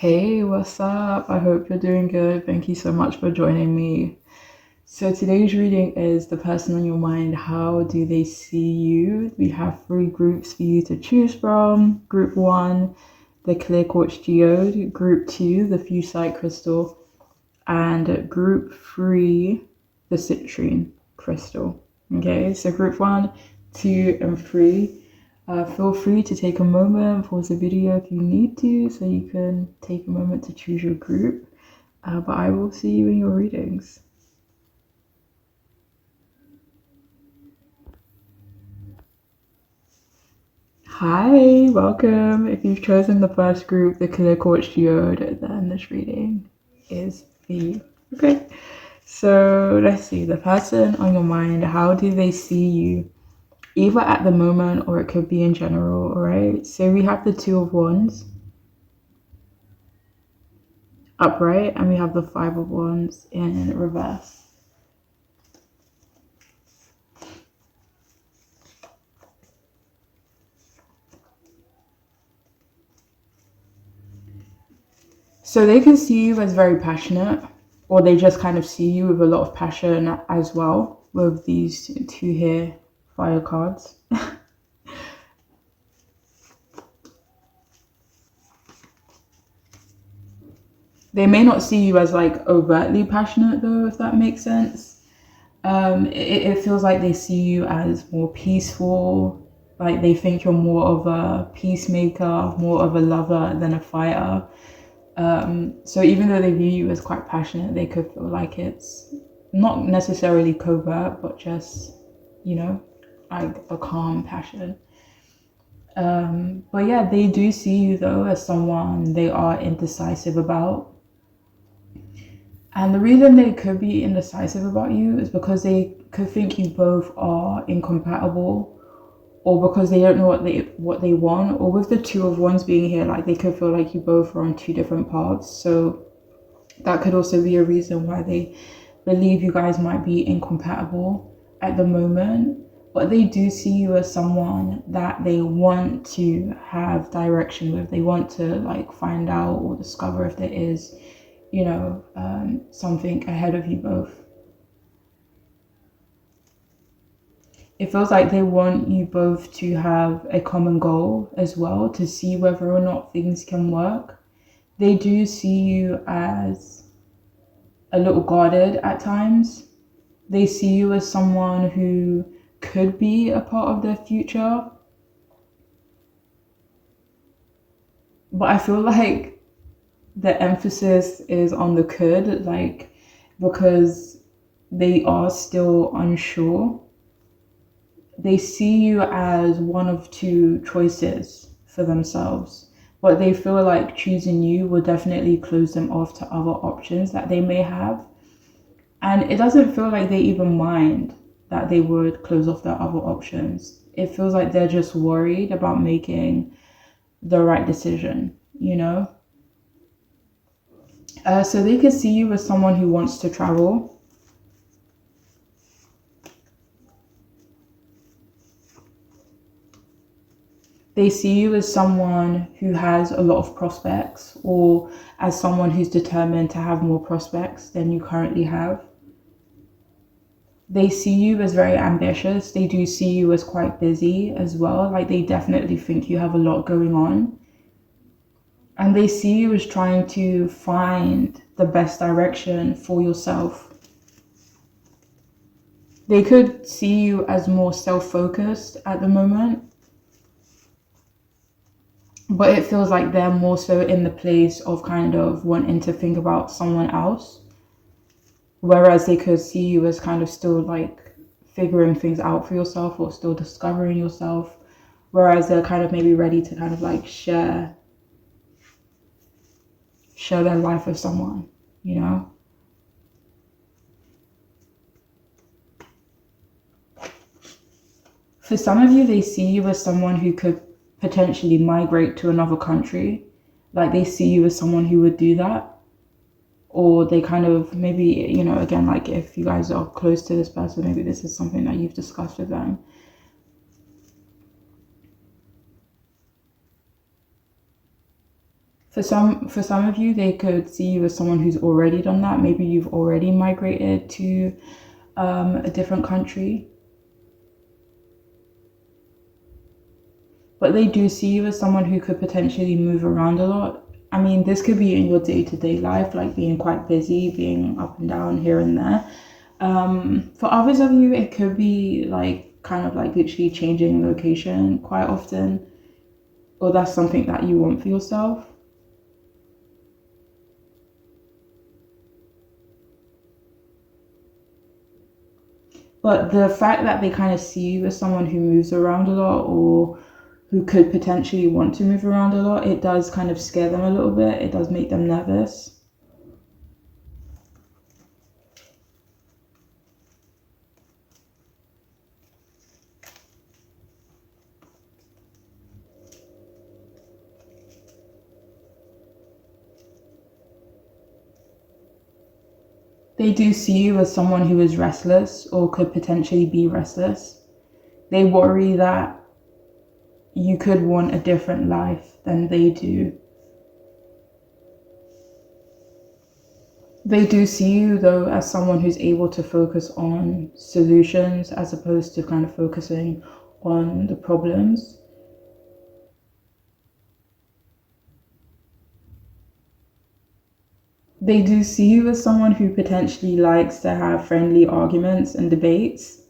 Hey, what's up? I hope you're doing good. Thank you so much for joining me. So, today's reading is The Person on Your Mind. How do they see you? We have three groups for you to choose from. Group one, the clear quartz geode. Group two, the fusite crystal. And group three, the citrine crystal. Okay, so group one, two, and three. Feel free to take a moment, pause the video if you need to, so you can take a moment to choose your group. But I will see you in your readings. Hi, welcome. If you've chosen the first group, the clear quartz geode, then this reading is for you. Okay, so let's see. The person on your mind, how do they see you? Either at the moment or it could be in general, all right? So we have the Two of Wands upright and we have the Five of Wands in reverse. So they can see you as very passionate, or they just kind of see you with a lot of passion as well, with these two here fire cards. They may not see you as like overtly passionate though, if that makes sense. It feels like they see you as more peaceful, like they think you're more of a peacemaker, more of a lover than a fighter. So even though they view you as quite passionate, they could feel like it's not necessarily covert, but just, you know, like a calm passion. But yeah, they do see you though as someone they are indecisive about. And the reason they could be indecisive about you is because they could think you both are incompatible, or because they don't know what they want, or with the Two of Wands being here, like they could feel like you both are on two different paths. So that could also be a reason why they believe you guys might be incompatible at the moment. But they do see you as someone that they want to have direction with. They want to like find out or discover if there is, you know, something ahead of you both. It feels like they want you both to have a common goal as well, to see whether or not things can work. They do see you as a little guarded at times. They see you as someone who could be a part of their future. But I feel like the emphasis is on the could, like, because they are still unsure. They see you as one of two choices for themselves, but they feel like choosing you will definitely close them off to other options that they may have. And it doesn't feel like they even mind that they would close off their other options. It feels like they're just worried about making the right decision, you know? So they could see you as someone who wants to travel. They see you as someone who has a lot of prospects, or as someone who's determined to have more prospects than you currently have. They see you as very ambitious. They do see you as quite busy as well. Like they definitely think you have a lot going on. And they see you as trying to find the best direction for yourself. They could see you as more self-focused at the moment, but it feels like they're more so in the place of kind of wanting to think about someone else, whereas they could see you as kind of still like figuring things out for yourself or still discovering yourself, whereas they're kind of maybe ready to kind of like share their life with someone, you know? For some of you, they see you as someone who could potentially migrate to another country. Like they see you as someone who would do that. Or they kind of maybe, you know, again, like if you guys are close to this person, maybe this is something that you've discussed with them. For some of you, they could see you as someone who's already done that. Maybe you've already migrated to a different country. But they do see you as someone who could potentially move around a lot. I mean, this could be in your day-to-day life, like being quite busy, being up and down here and there. For others of you, it could be like kind of like literally changing location quite often, or that's something that you want for yourself. But the fact that they kind of see you as someone who moves around a lot, or who could potentially want to move around a lot, it does kind of scare them a little bit. It does make them nervous. They do see you as someone who is restless or could potentially be restless. They worry that you could want a different life than they do. They do see you, though, as someone who's able to focus on solutions as opposed to kind of focusing on the problems. They do see you as someone who potentially likes to have friendly arguments and debates.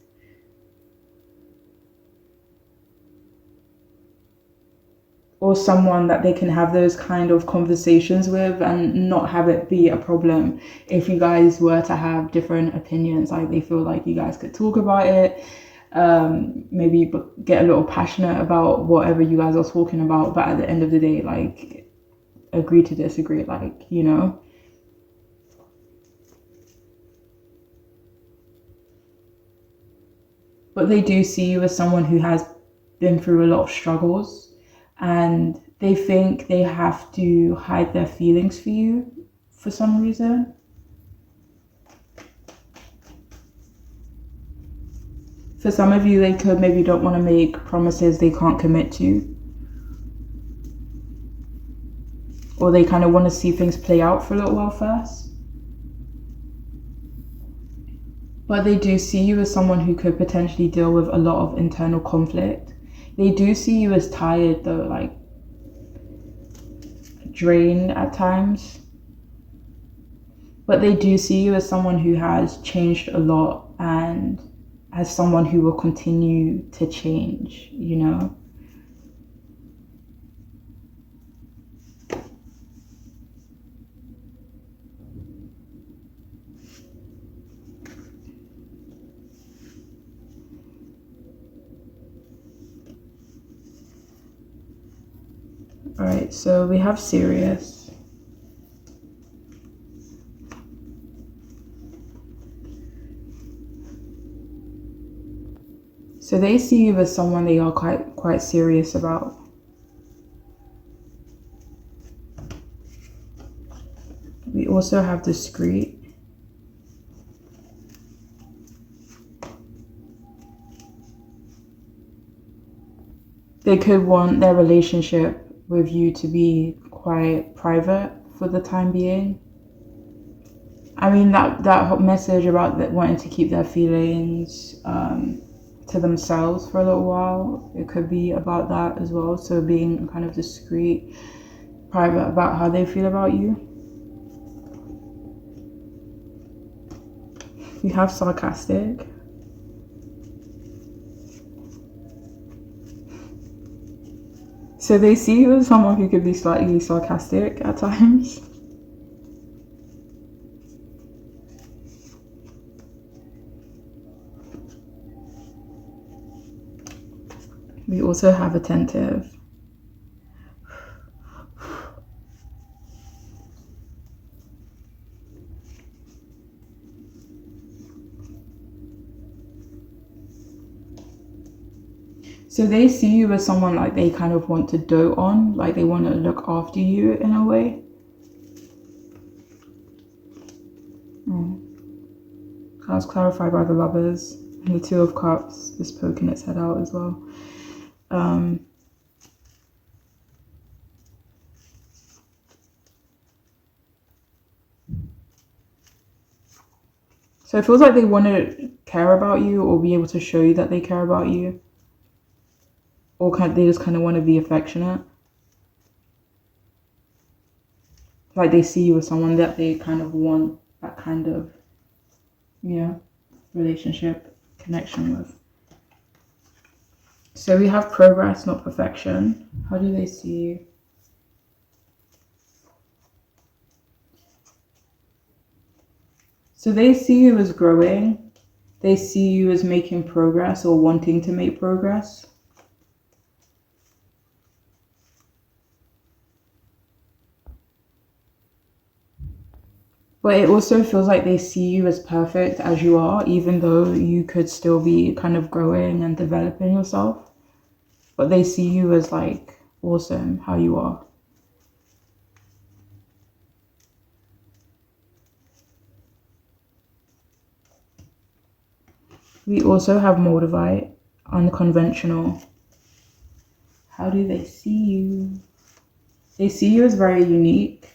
Or someone that they can have those kind of conversations with and not have it be a problem if you guys were to have different opinions. Like, they feel like you guys could talk about it, maybe get a little passionate about whatever you guys are talking about, but at the end of the day, like, agree to disagree, like, you know. But they do see you as someone who has been through a lot of struggles, and they think they have to hide their feelings for you for some reason. For some of you, they could maybe don't want to make promises they can't commit to, or they kind of want to see things play out for a little while first. But they do see you as someone who could potentially deal with a lot of internal conflict. They do see you as tired, though, like drained at times. But they do see you as someone who has changed a lot, and as someone who will continue to change, you know. All right, so we have serious. So they see you as someone they are quite serious about. We also have discreet. They could want their relationship with you to be quite private for the time being. I mean, that message about wanting to keep their feelings to themselves for a little while, it could be about that as well. So being kind of discreet, private about how they feel about you. You have sarcastic. So they see you as someone who could be slightly sarcastic at times. We also have attentive. So they see you as someone like they kind of want to dote on, like they want to look after you in a way. That's clarified by the Lovers, and the Two of Cups is poking its head out as well. So it feels like they want to care about you or be able to show you that they care about you. Or they just kind of want to be affectionate. Like they see you as someone that they kind of want that kind of, relationship connection with. So we have progress, not perfection. How do they see you? So they see you as growing. They see you as making progress or wanting to make progress. But it also feels like they see you as perfect as you are, even though you could still be kind of growing and developing yourself. But they see you as like awesome how you are. We also have Moldavite, unconventional. How do they see you? They see you as very unique.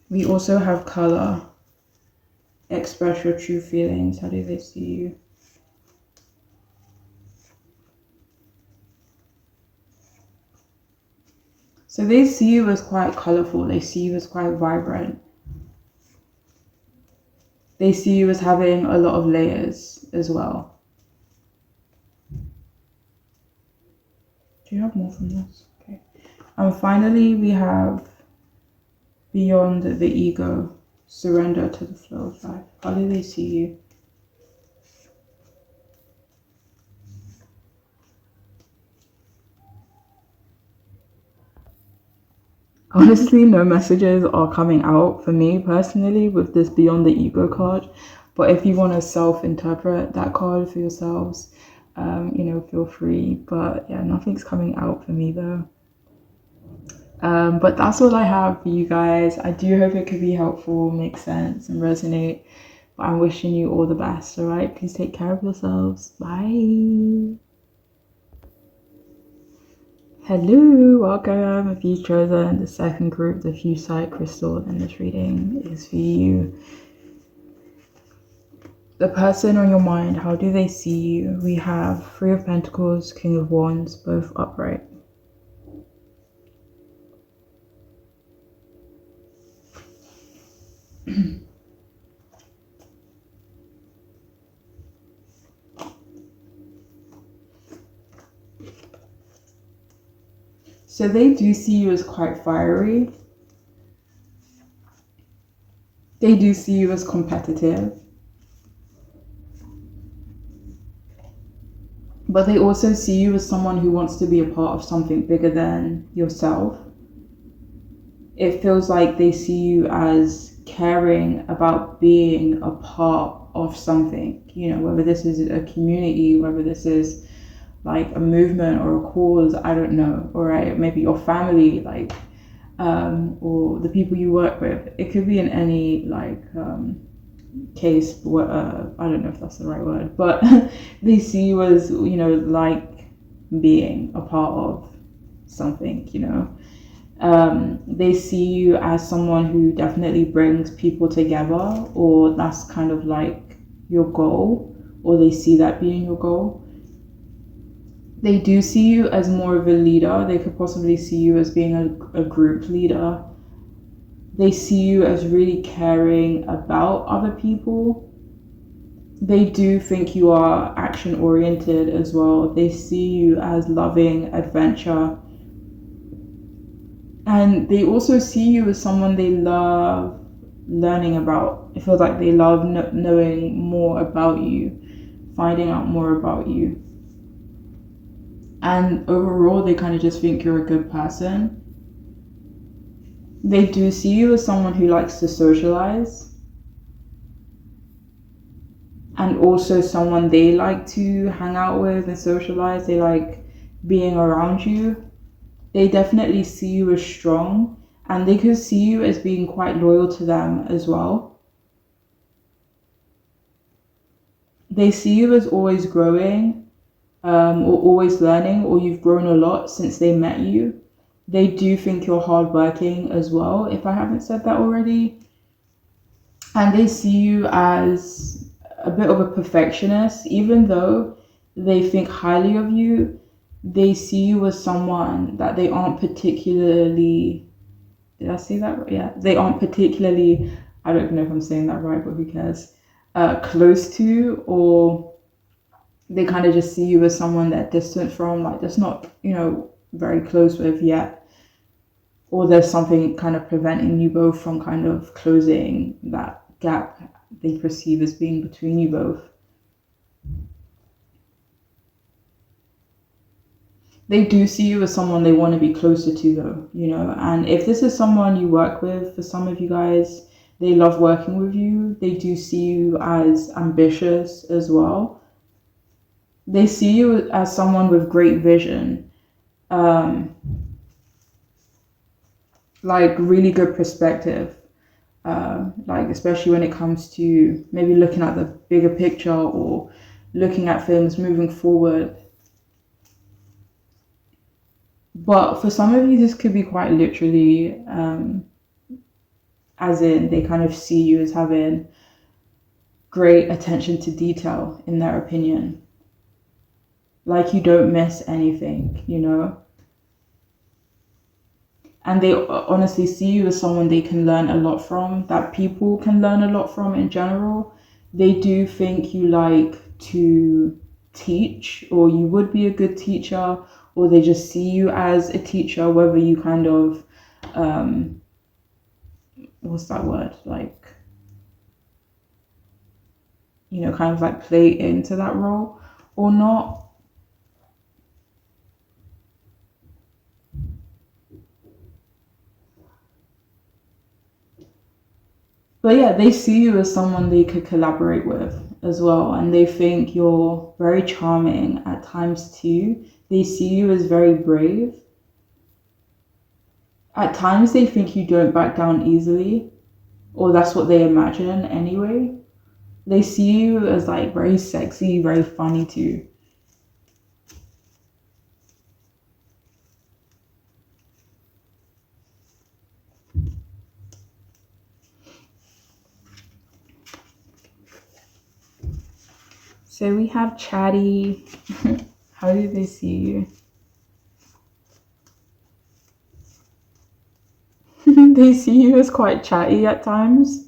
We also have color. Express your true feelings. How do they see you? So they see you as quite colorful. They see you as quite vibrant. They see you as having a lot of layers as well. Do you have more from this? Okay. And finally, we have beyond the ego, surrender to the flow of life. How do they see you? Honestly, no messages are coming out for me personally with this beyond the ego card. But if you want to self-interpret that card for yourselves, feel free. But yeah, nothing's coming out for me though. But that's all I have for you guys. I do hope it could be helpful, make sense, and resonate. But I'm wishing you all the best, all right? Please take care of yourselves. Bye. Hello, welcome. If you've chosen the second group, the Fusite crystal, then this reading is for you. The person on your mind, how do they see you? We have Three of Pentacles, King of Wands, both upright. So they do see you as quite fiery. They do see you as competitive. But they also see you as someone who wants to be a part of something bigger than yourself. It feels like they see you as caring about being a part of something, whether this is a community, whether this is like a movement or a cause, I don't know, all right, maybe your family, like, or the people you work with. It could be in any case, I don't know if that's the right word, but they see you as, like being a part of something, they see you as someone who definitely brings people together, or that's kind of like your goal, or they see that being your goal. They do see you as more of a leader. They could possibly see you as being a group leader. They see you as really caring about other people. They do think you are action oriented as well. They see you as loving adventure. And they also see you as someone they love learning about. It feels like they love knowing more about you, finding out more about you. And overall, they kind of just think you're a good person. They do see you as someone who likes to socialize. And also someone they like to hang out with and socialize. They like being around you. They definitely see you as strong. And they could see you as being quite loyal to them as well. They see you as always growing. or always learning, or you've grown a lot since they met you. They do think you're hardworking as well, if I haven't said that already. And they see you as a bit of a perfectionist, even though they think highly of you. They see you as someone that they aren't particularly, did I say that right? Yeah, they aren't particularly, I don't know if I'm saying that right, but who cares, close to, or they kind of just see you as someone they're distant from, like just not, very close with yet. Or there's something kind of preventing you both from kind of closing that gap they perceive as being between you both. They do see you as someone they want to be closer to, though, and if this is someone you work with, for some of you guys, they love working with you. They do see you as ambitious as well. They see you as someone with great vision, like really good perspective, like especially when it comes to maybe looking at the bigger picture or looking at things moving forward. But for some of you, this could be quite literally, as in they kind of see you as having great attention to detail, in their opinion. Like you don't miss anything. And they honestly see you as someone they can learn a lot from, that people can learn a lot from in general. They do think you like to teach, or you would be a good teacher, or they just see you as a teacher, whether you kind of, what's that word? Like, kind of like play into that role or not. But yeah, they see you as someone they could collaborate with as well. And they think you're very charming at times too. They see you as very brave. At times they think you don't back down easily, or that's what they imagine anyway. They see you as like very sexy, very funny too. So we have chatty. How do they see you? They see you as quite chatty at times.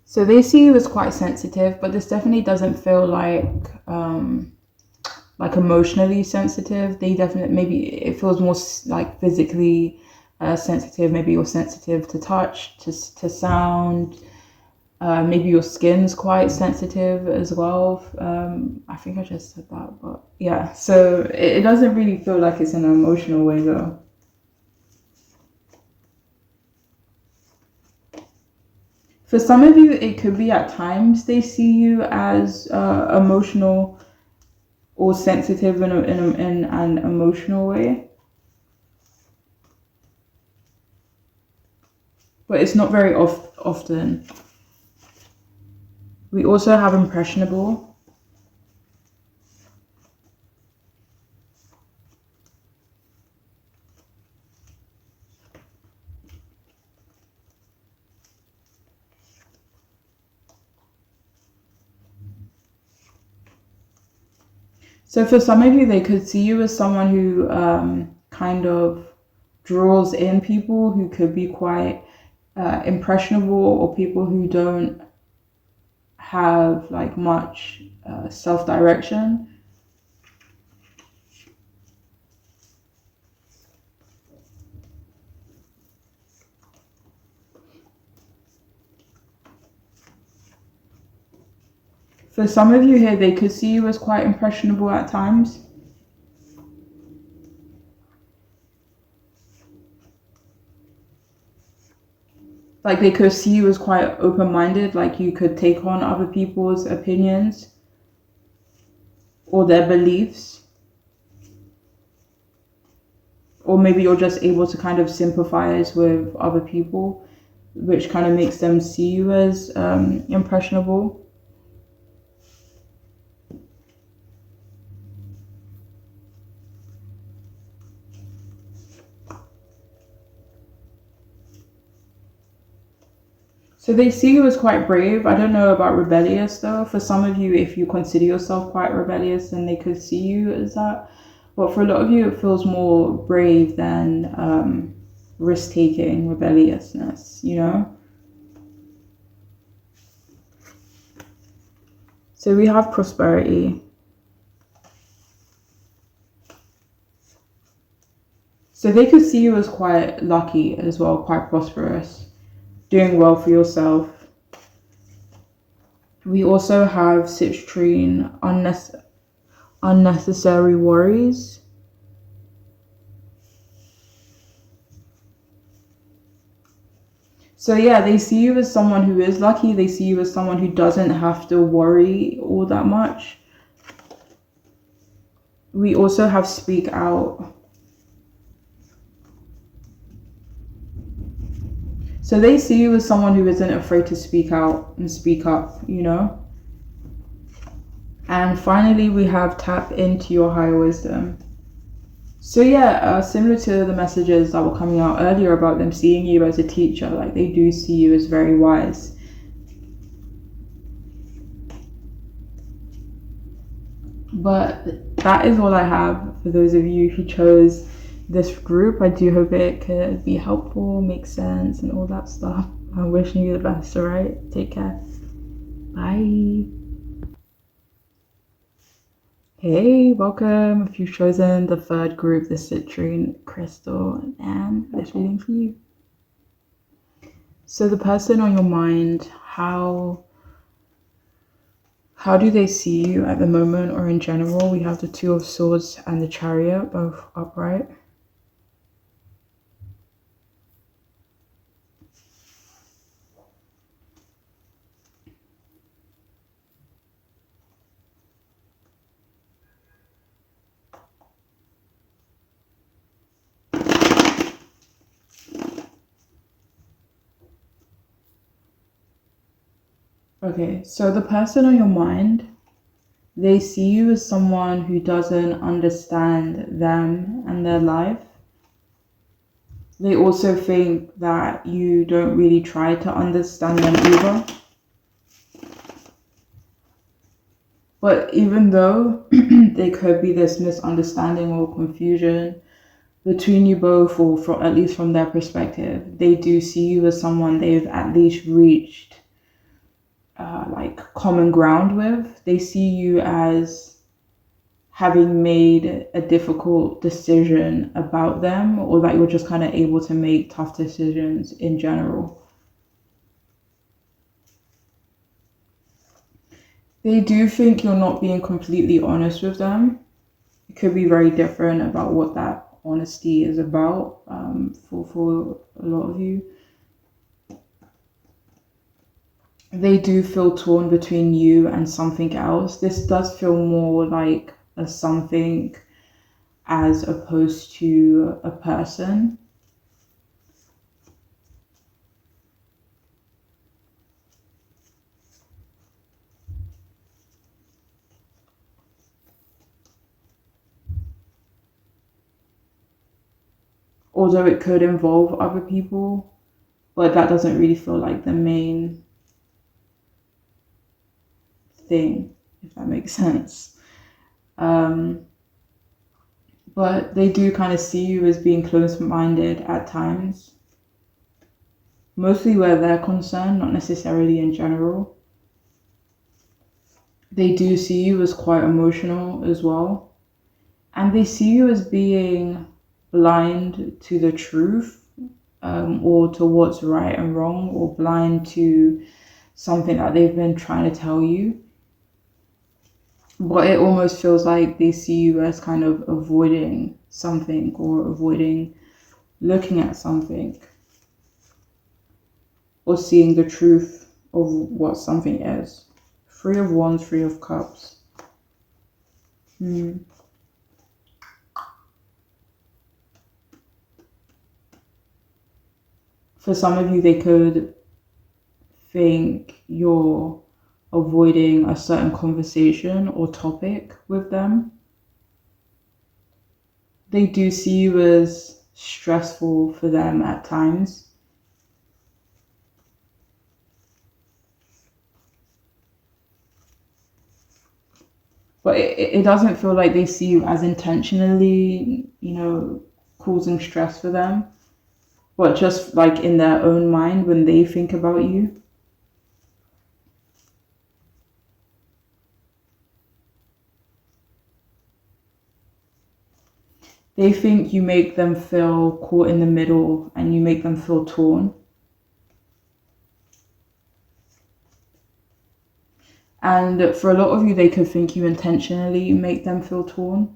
So they see you as quite sensitive, but this definitely doesn't feel like emotionally sensitive. They definitely, maybe it feels more like physically sensitive. Maybe you're sensitive to touch, to sound. Maybe your skin's quite sensitive as well. I think I just said that, but yeah. So it doesn't really feel like it's in an emotional way though. For some of you, it could be at times they see you as emotional or sensitive in an emotional way. But it's not very often. We also have impressionable. So for some of you, they could see you as someone who kind of draws in people who could be quite impressionable, or people who don't have like much self-direction. For some of you here, they could see you as quite impressionable at times. Like they could see you as quite open-minded, like you could take on other people's opinions or their beliefs. Or maybe you're just able to kind of sympathize with other people, which kind of makes them see you as impressionable. So they see you as quite brave. I don't know about rebellious though. For some of you, if you consider yourself quite rebellious, then they could see you as that. But for a lot of you, it feels more brave than risk-taking rebelliousness, you know? So we have prosperity. So they could see you as quite lucky as well, quite prosperous, doing well for yourself. We also have citrine, unnecessary worries. So yeah, they see you as someone who is lucky. They see you as someone who doesn't have to worry all that much. We also have speak out. So they see you as someone who isn't afraid to speak out and speak up, you know? And finally, we have tap into your higher wisdom. So yeah, similar to the messages that were coming out earlier about them seeing you as a teacher, like they do see you as very wise. But that is all I have for those of you who chose this group. I do hope it could be helpful, make sense, and all that stuff. I'm wishing you the best, alright? Take care. Bye. Hey, welcome. If you've chosen the third group, the citrine crystal, and this reading for you. So the person on your mind, how do they see you at the moment or in general? We have the Two of Swords and the Chariot, both upright. Okay, so the person on your mind, they see you as someone who doesn't understand them and their life. They also think that you don't really try to understand them either. But even though there could be this misunderstanding or confusion between you both, or at least from their perspective, they do see you as someone they've at least reached like common ground with. They see you as having made a difficult decision about them, or that you're just kind of able to make tough decisions in general. They do think you're not being completely honest with them. It could be very different about what that honesty is about for a lot of you. They do feel torn between you and something else. This does feel more like a something as opposed to a person. Although it could involve other people, but that doesn't really feel like the main thing, if that makes sense. But they do kind of see you as being close-minded at times, mostly where they're concerned, not necessarily in general. They do see you as quite emotional as well, and they see you as being blind to the truth, or to what's right and wrong, or blind to something that they've been trying to tell you. But it almost feels like they see you as kind of avoiding something, or avoiding looking at something. or seeing the truth of what something is. Three of Wands, Three of Cups. For some of you, they could think you're avoiding a certain conversation or topic with them. They do see you as stressful for them at times. But it doesn't feel like they see you as intentionally, causing stress for them. But just like in their own mind when they think about you. They think you make them feel caught in the middle and you make them feel torn. And for a lot of you, they could think you intentionally make them feel torn.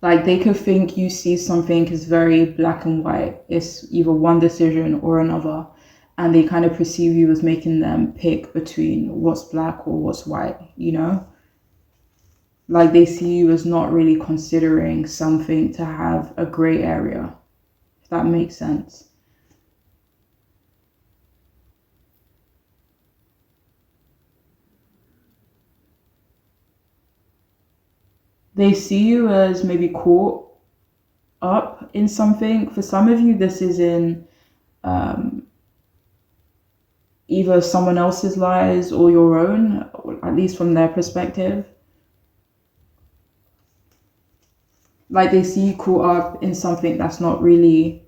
Like they could think you see something as very black and white. It's either one decision or another. And they kind of perceive you as making them pick between what's black or what's white, Like they see you as not really considering something to have a gray area, if that makes sense. They see you as maybe caught up in something. For some of you, this is in either someone else's lies or your own, at least from their perspective. Like they see you caught up in something that's not really,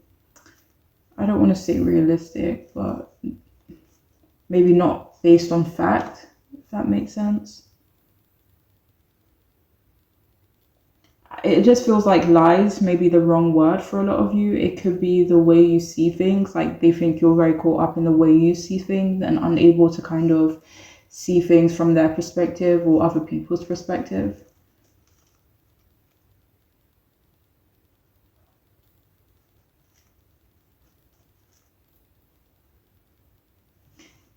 I don't want to say realistic, but maybe not based on fact, if that makes sense. It just feels like lies may be the wrong word for a lot of you. It could be the way you see things. Like they think you're very caught up in the way you see things and unable to kind of see things from their perspective or other people's perspective.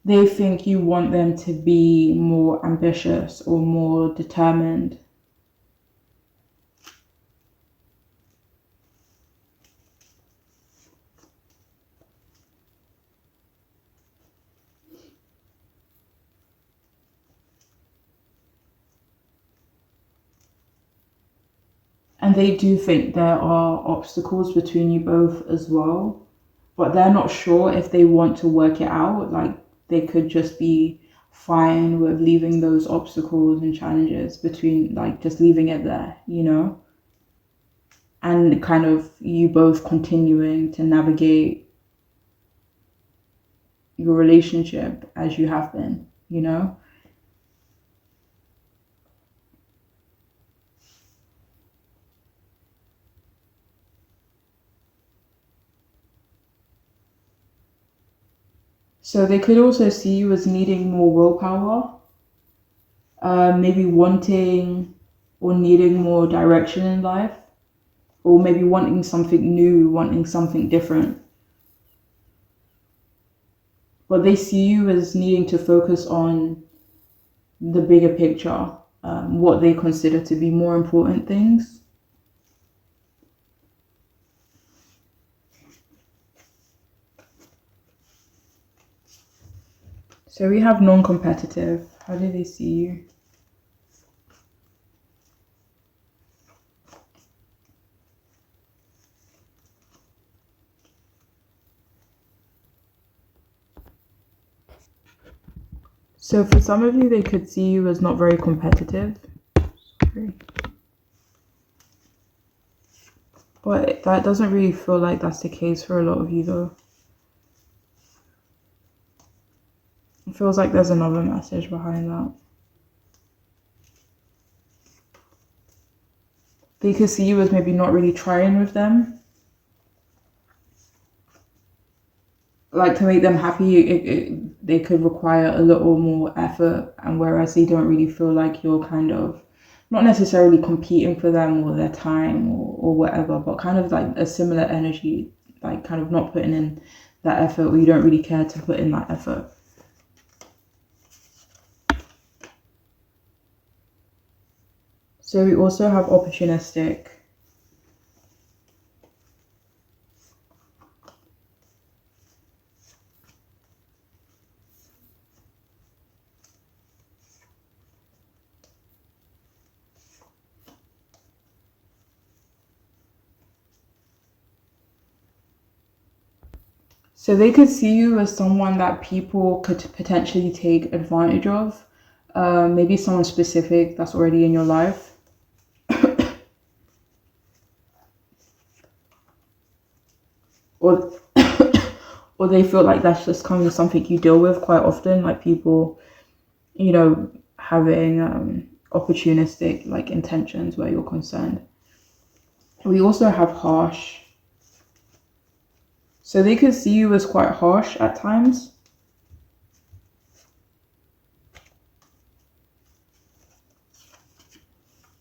They think you want them to be more ambitious or more determined. And they do think there are obstacles between you both as well, but they're not sure if they want to work it out. Like they could just be fine with leaving those obstacles and challenges between, like just leaving it there, and kind of you both continuing to navigate your relationship as you have been, So they could also see you as needing more willpower, maybe wanting or needing more direction in life, or maybe wanting something new, wanting something different. But they see you as needing to focus on the bigger picture, what they consider to be more important things. So we have non-competitive. How do they see you? So for some of you, they could see you as not very competitive. Sorry. But that doesn't really feel like that's the case for a lot of you though. It feels like there's another message behind that. They could see you as maybe not really trying with them. Like to make them happy, they could require a little more effort, and whereas they don't really feel like you're kind of not necessarily competing for them or their time or whatever, but kind of like a similar energy, like kind of not putting in that effort, or you don't really care to put in that effort. So we also have opportunistic. So they could see you as someone that people could potentially take advantage of. Maybe someone specific that's already in your life. or or they feel like that's just kind of something you deal with quite often, like people, having opportunistic like intentions where you're concerned. We also have harsh. So they could see you as quite harsh at times.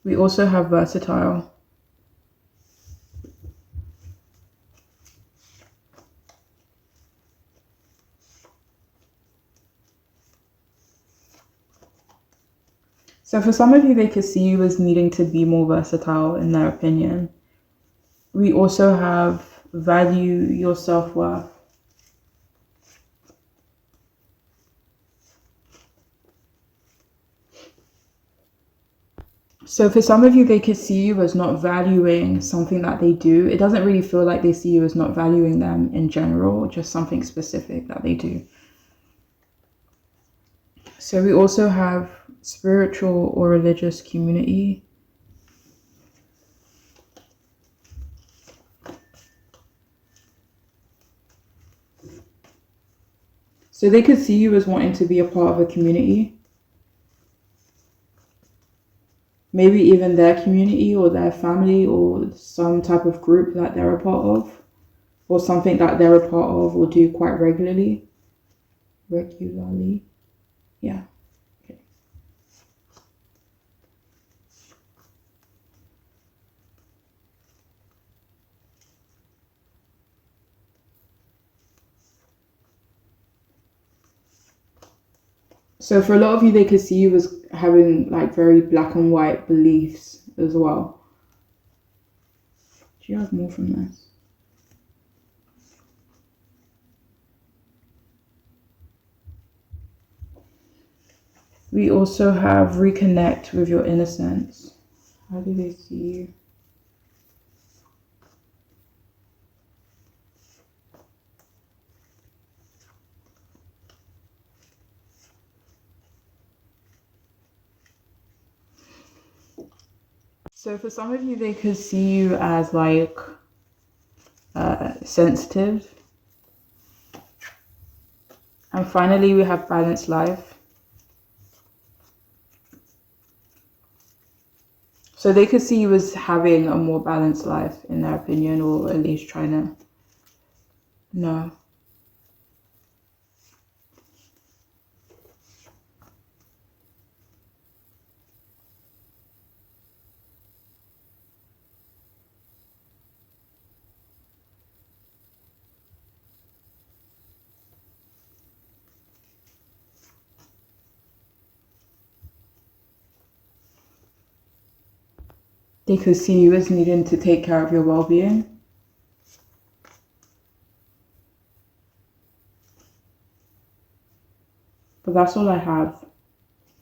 We also have versatile. So for some of you, they could see you as needing to be more versatile in their opinion. We also have value your self-worth. So for some of you, they could see you as not valuing something that they do. It doesn't really feel like they see you as not valuing them in general, just something specific that they do. So we also have spiritual or religious community. So they could see you as wanting to be a part of a community. Maybe even their community or their family or some type of group that they're a part of, or something that they're a part of or do quite regularly. Yeah. Okay. So for a lot of you, they could see you as having like very black and white beliefs as well. Do you have more from this? We also have reconnect with your innocence. How do they see you? So for some of you, they could see you as like sensitive. And finally, we have balanced life. So they could see you as having a more balanced life in their opinion, or at least trying to know. They could see you as needing to take care of your well-being. But that's all I have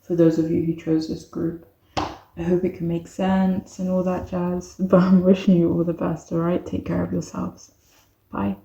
for those of you who chose this group. I hope it can make sense and all that jazz. But I'm wishing you all the best, alright? Take care of yourselves. Bye.